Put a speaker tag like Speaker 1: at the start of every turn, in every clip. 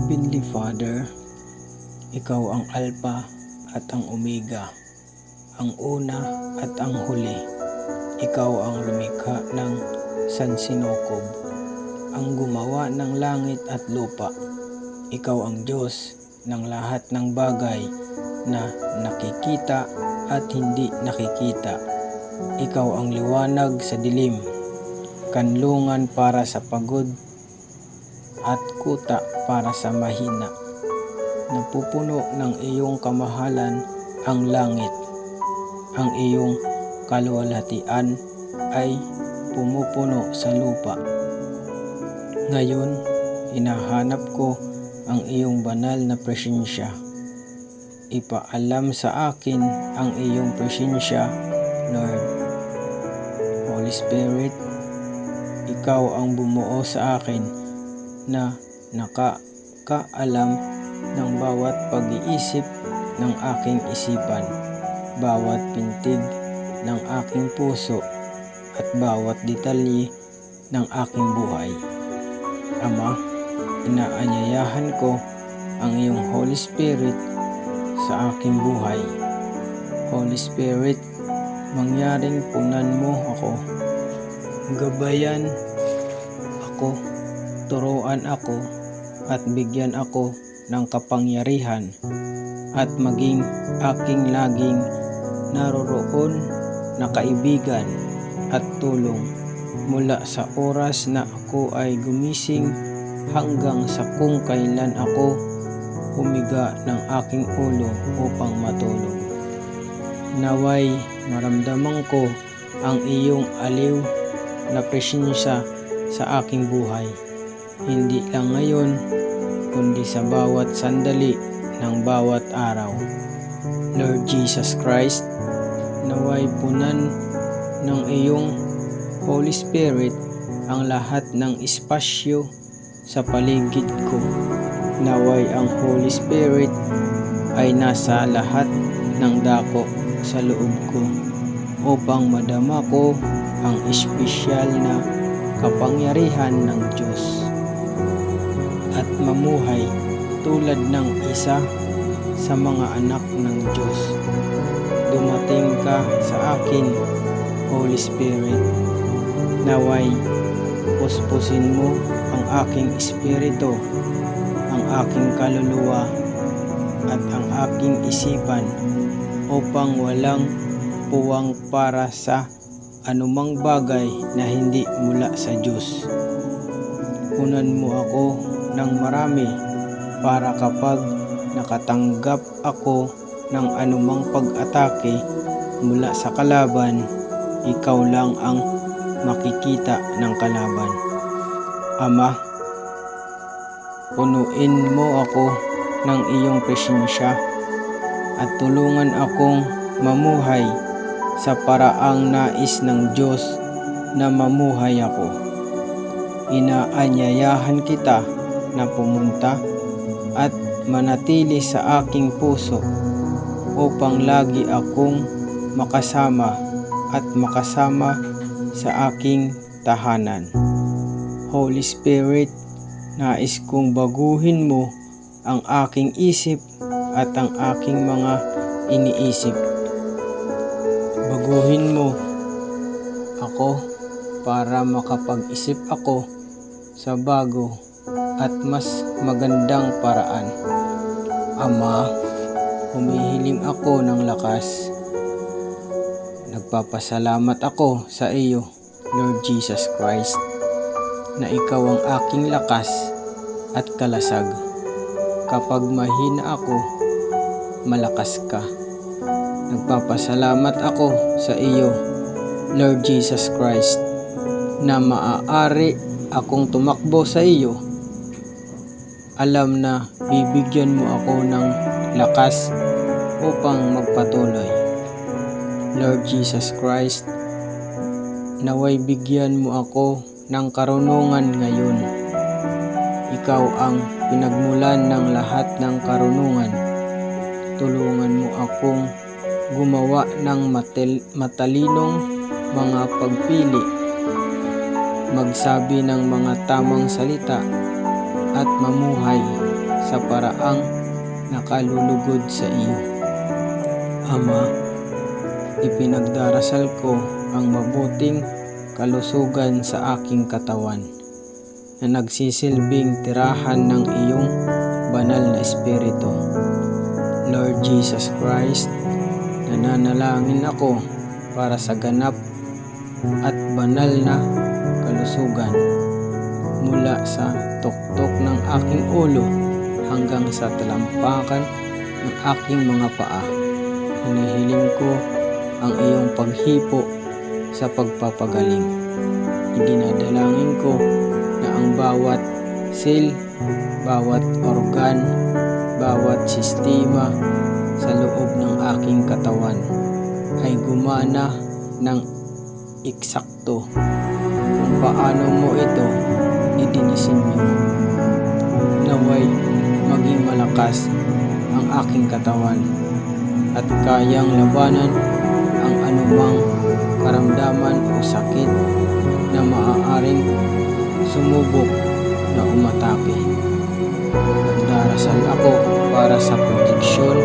Speaker 1: Heavenly Father, Ikaw ang Alpha at ang Omega, ang una at ang huli. Ikaw ang lumikha ng sansinukob, ang gumawa ng langit at lupa. Ikaw ang Diyos ng lahat ng bagay na nakikita at hindi nakikita. Ikaw ang liwanag sa dilim, kanlungan para sa pagod at kuta para sa mahina. Napupuno ng iyong kamahalan ang langit. Ang iyong kaluwalhatian ay pumupuno sa lupa. Ngayon, hinahanap ko ang iyong banal na presensya. Ipaalam sa akin ang iyong presensya, Lord. Holy Spirit, Ikaw ang bumuo sa akin na nakakaalam ng bawat pag-iisip ng aking isipan, bawat pintig ng aking puso at bawat detalye ng aking buhay. Ama, inaanyayahan ko ang iyong Holy Spirit sa aking buhay. Holy Spirit, mangyaring punan mo ako, gabayan ako, turuan ako at bigyan ako ng kapangyarihan at maging aking laging naroroon na kaibigan at tulong mula sa oras na ako ay gumising hanggang sa kung kailan ako humiga ng aking ulo upang matulog. Naway maramdaman ko ang iyong aliw na presensya sa aking buhay. Hindi lang ngayon, kundi sa bawat sandali ng bawat araw. Lord Jesus Christ, naway punan ng iyong Holy Spirit ang lahat ng espasyo sa paligid ko. Naway ang Holy Spirit ay nasa lahat ng dako sa loob ko upang madama ko ang espesyal na kapangyarihan ng Diyos at mamuhay tulad ng isa sa mga anak ng Diyos. Dumating ka sa akin, Holy Spirit. Naway puspusin mo ang aking espiritu, ang aking kaluluwa at ang aking isipan upang walang puwang para sa anumang bagay na hindi mula sa Diyos. Punan mo ako ng marami para kapag nakatanggap ako ng anumang pag-atake mula sa kalaban, ikaw lang ang makikita ng kalaban. Ama, punuin mo ako ng iyong presensya at tulungan akong mamuhay sa paraang nais ng Diyos na mamuhay ako. Inaanyayahan kita na pumunta at manatili sa aking puso upang lagi akong makasama at makasama sa aking tahanan. Holy Spirit, nais kong baguhin mo ang aking isip at ang aking mga iniisip. Baguhin mo ako para makapag-isip ako sa bago at mas magandang paraan. Ama, humihiling ako ng lakas. Nagpapasalamat ako sa iyo, Lord Jesus Christ, na ikaw ang aking lakas at kalasag. Kapag mahina ako, malakas ka. Nagpapasalamat ako sa iyo, Lord Jesus Christ, na maaari akong tumakbo sa iyo. Alam na bibigyan mo ako ng lakas upang magpatuloy. Lord Jesus Christ, naway bigyan mo ako ng karunungan ngayon. Ikaw ang pinagmulan ng lahat ng karunungan. Tulungan mo akong gumawa ng matalinong mga pagpili, magsabi ng mga tamang salita at mamuhay sa paraang nakalulugod sa iyo. Ama, ipinagdarasal ko ang mabuting kalusugan sa aking katawan na nagsisilbing tirahan ng iyong banal na espiritu. Lord Jesus Christ, nananalangin ako para sa ganap at banal na kalusugan mula sa tuktok ng aking ulo hanggang sa talampakan ng aking mga paa. Hinihiling ko ang iyong paghipo sa pagpapagaling. Idinadalangin ko na ang bawat cell, bawat organ, bawat sistema sa loob ng aking katawan ay gumana ng eksakto kung paano mo ito idinisenyo. Naway maging malakas ang aking katawan at kayang labanan ang anumang karamdaman o sakit na maaaring sumubok na umatake. Nagdarasal ako para sa proteksyon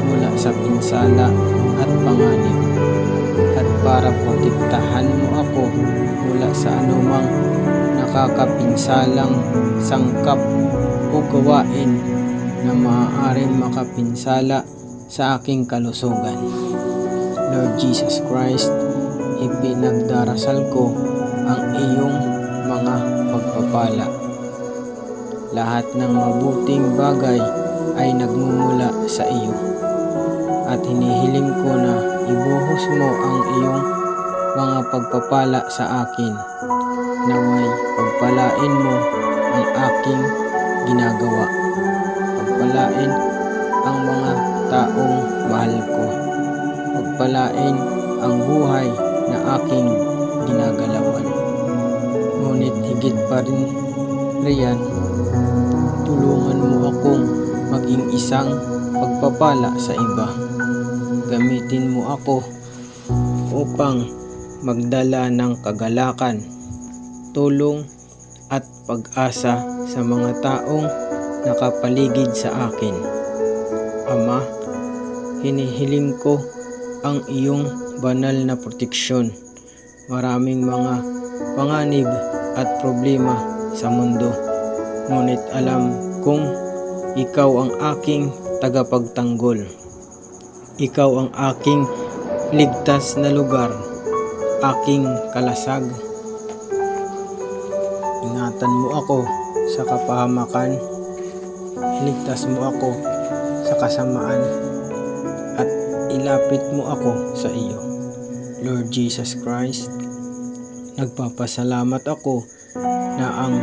Speaker 1: mula sa pinsala at panganib at para protektahan mo ako mula sa anumang nakakapinsalang sangkap o gawain na maaaring makapinsala sa aking kalusugan. Lord Jesus Christ, ipinagdarasal ko ang iyong mga pagpapala. Lahat ng mabuting bagay ay nagmumula sa iyo at hinihiling ko na ibuhos mo ang iyong mga pagpapala sa akin. Naway pagpalain mo ang aking ginagawa. Pagpalain ang mga taong mahal ko. Pagpalain ang buhay na aking ginagalawan. Ngunit higit pa rin riyan, tulungan mo akong maging isang pagpapala sa iba. Gamitin mo ako upang magdala ng kagalakan, tulong at pag-asa sa mga taong nakapaligid sa akin. Ama, hinihiling ko ang iyong banal na proteksyon. Maraming mga panganib at problema sa mundo. Ngunit alam kong ikaw ang aking tagapagtanggol. Ikaw ang aking ligtas na lugar, aking kalasag. Ingatan mo ako sa kapahamakan. Iligtas mo ako sa kasamaan at ilapit mo ako sa iyo. Lord Jesus Christ, nagpapasalamat ako na ang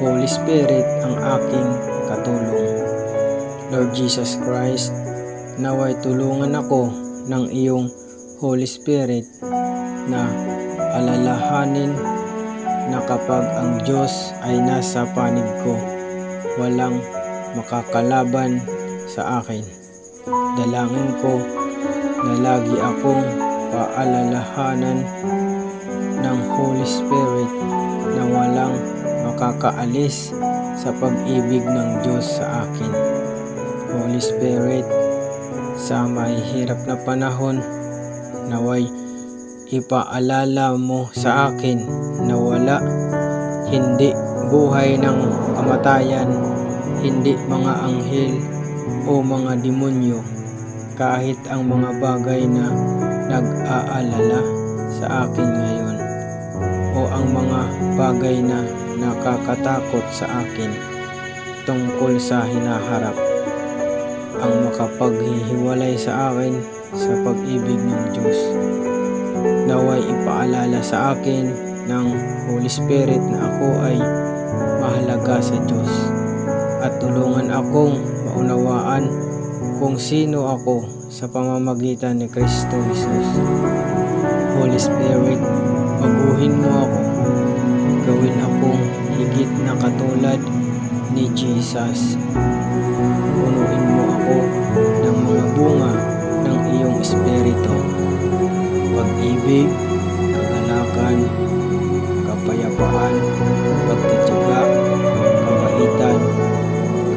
Speaker 1: Holy Spirit ang aking katulong. Lord Jesus Christ, naway tulungan ako ng iyong Holy Spirit na alalahanin na kapag ang Diyos ay nasa panig ko, walang makakalaban sa akin. Dalangin ko na lagi akong paalalahanan ng Holy Spirit na walang makakaalis sa pag-ibig ng Diyos sa akin. Holy Spirit, sa mahihirap na panahon, naway ipaalala mo sa akin na wala, hindi buhay ng kamatayan, hindi mga anghel o mga demonyo, kahit ang mga bagay na nag-aalala sa akin ngayon o ang mga bagay na nakakatakot sa akin tungkol sa hinaharap, ang makapaghihiwalay sa akin sa pag-ibig ng Diyos. Naway ipaalala sa akin ng Holy Spirit na ako ay mahalaga sa Diyos at tulungan akong maunawaan kung sino ako sa pamamagitan ni Kristo Jesus. Holy Spirit, baguhin mo ako, gawin akong higit na katulad ni Jesus. Punuin mo ako ng mga bunga ng iyong Espiritu, pag-ibig, kagalakan, kapayapaan, pagtitiyaga, kabaitan,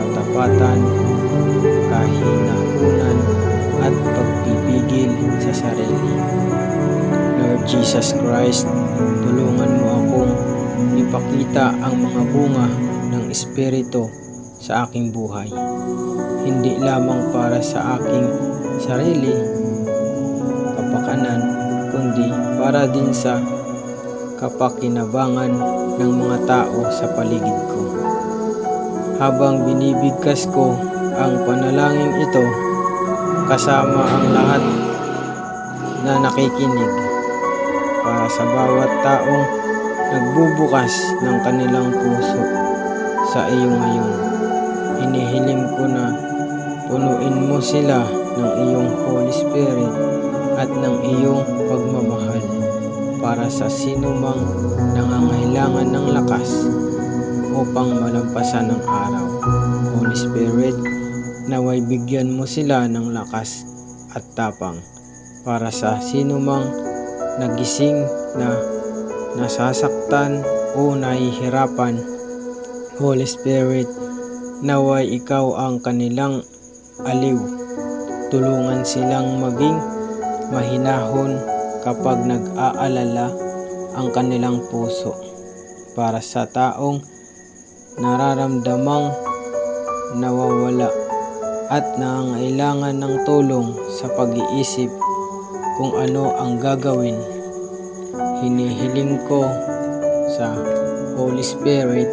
Speaker 1: katapat, kalungkutan, kahinahunan, at pagpipigil sa sarili. Lord Jesus Christ, tulungan mo akong ipakita ang mga bunga ng Espiritu sa aking buhay. Hindi lamang para sa aking sarili, kapakanan, kundi para din sa kapakinabangan ng mga tao sa paligid ko. Habang binibigkas ko ang panalangin ito, kasama ang lahat na nakikinig, para sa bawat taong nagbubukas ng kanilang puso sa iyo ngayon, hinihiling ko na punuin mo sila ng iyong Holy Spirit at ng iyong pagmamahal para sa sinumang nangangailangan ng lakas upang malampasan ang araw. Holy Spirit, naway bigyan mo sila ng lakas at tapang para sa sinumang nagising na nasasaktan o nahihirapan. Holy Spirit, naway ikaw ang kanilang aliw. Tulungan silang maging mahinahon kapag nag-aalala ang kanilang puso para sa taong nararamdamang nawawala at nangangailangan ng tulong sa pag-iisip kung ano ang gagawin. Hinihiling ko sa Holy Spirit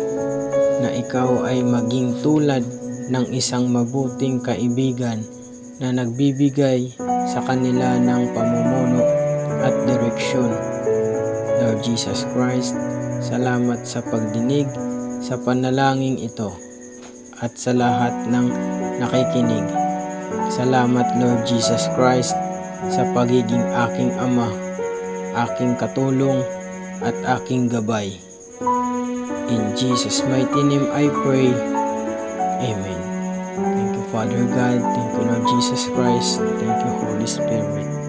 Speaker 1: na ikaw ay maging tulad ng isang mabuting kaibigan na nagbibigay sa kanila ng pamumuno at direksyon. Lord Jesus Christ, salamat sa pagdinig sa panalangin ito at sa lahat ng nakikinig. Salamat Lord Jesus Christ sa pagiging aking Ama, aking katulong at aking gabay. In Jesus' mighty name I pray. Amen. Thank you Father God, thank you Lord Jesus Christ, thank you Holy Spirit.